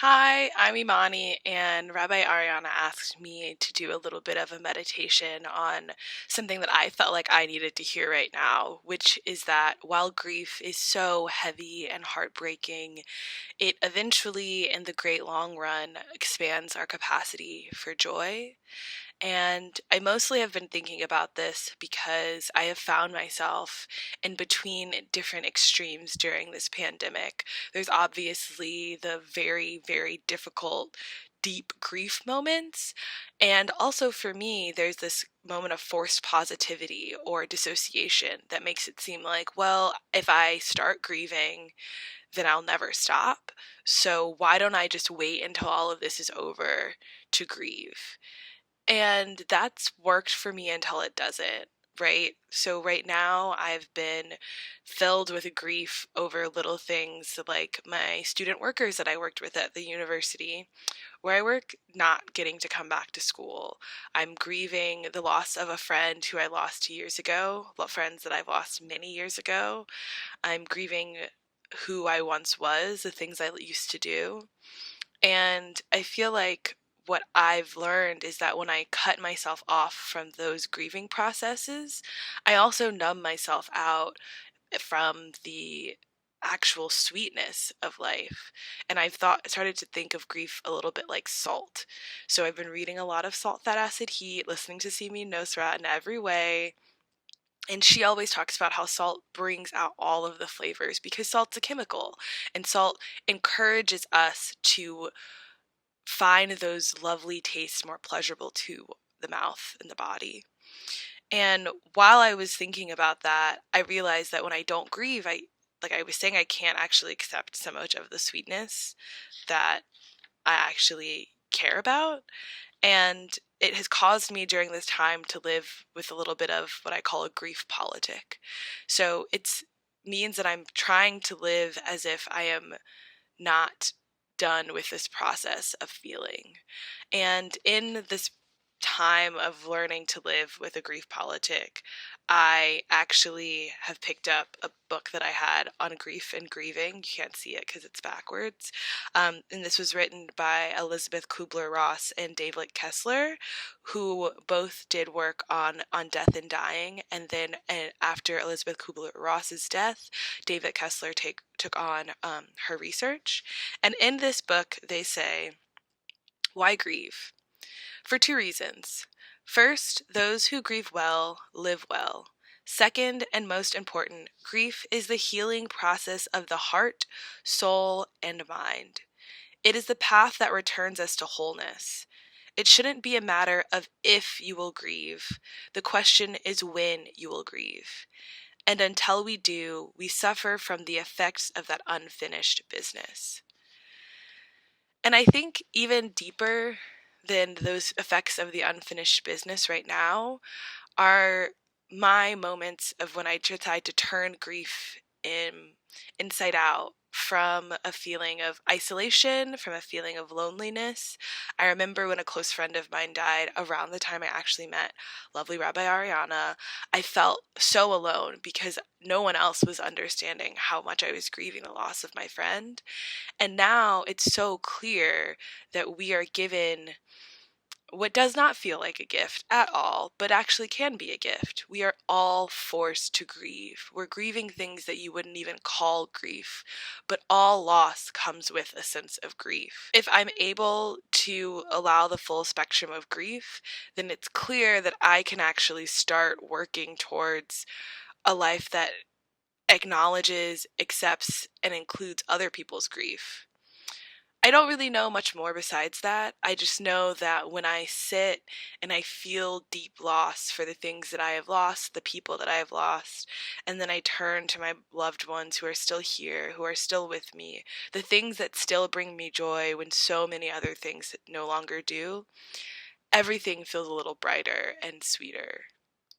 Hi, I'm Imani, and Rabbi Ariana asked me to do a little bit of a meditation on something that I felt like I needed to hear right now, which is that while grief is so heavy and heartbreaking, it eventually, in the great long run, expands our capacity for joy. And I mostly have been thinking about this because I have found myself in between different extremes during this pandemic. There's obviously the very, very difficult, deep grief moments. And also for me, there's this moment of forced positivity or dissociation that makes it seem like, well, if I start grieving, then I'll never stop. So why don't I just wait until all of this is over to grieve? And that's worked for me until it doesn't, right? So right now I've been filled with grief over little things like my student workers that I worked with at the university where I work not getting to come back to school. I'm grieving the loss of a friend who I lost 2 years ago, friends that I've lost many years ago. I'm grieving who I once was, the things I used to do. And I feel like what I've learned is that when I cut myself off from those grieving processes, I also numb myself out from the actual sweetness of life. And I've started to think of grief a little bit like salt. So I've been reading a lot of Salt, Fat, Acid, Heat, listening to Simi Nosrat in every way. And she always talks about how salt brings out all of the flavors because salt's a chemical, and salt encourages us to find those lovely tastes more pleasurable to the mouth and the body. And while I was thinking about that, I realized that when I don't grieve, like I was saying, I can't actually accept so much of the sweetness that I actually care about. And it has caused me during this time to live with a little bit of what I call a grief politic. So it's means that I'm trying to live as if I am not done with this process of feeling. And in this time of learning to live with a grief politic, I actually have picked up a book that I had on grief and grieving. You can't see it because it's backwards. And this was written by Elizabeth Kubler-Ross and David Kessler, who both did work on death and dying. And then after Elizabeth Kubler-Ross's death, David Kessler took on her research. And in this book, they say, why grieve? For two reasons. First, those who grieve well live well. Second, and most important, grief is the healing process of the heart, soul, and mind. It is the path that returns us to wholeness. It shouldn't be a matter of if you will grieve. The question is when you will grieve. And until we do, we suffer from the effects of that unfinished business. And I think even deeper than those effects of the unfinished business right now are my moments of when I decide to turn grief inside out from a feeling of isolation, from a feeling of loneliness. I remember when a close friend of mine died around the time I actually met lovely Rabbi Ariana, I felt so alone because no one else was understanding how much I was grieving the loss of my friend. And now it's so clear that we are given what does not feel like a gift at all, but actually can be a gift. We are all forced to grieve. We're grieving things that you wouldn't even call grief, but all loss comes with a sense of grief. If I'm able to allow the full spectrum of grief, then it's clear that I can actually start working towards a life that acknowledges, accepts, and includes other people's grief. I don't really know much more besides that. I just know that when I sit and I feel deep loss for the things that I have lost, the people that I have lost, and then I turn to my loved ones who are still here, who are still with me, the things that still bring me joy when so many other things no longer do, everything feels a little brighter and sweeter.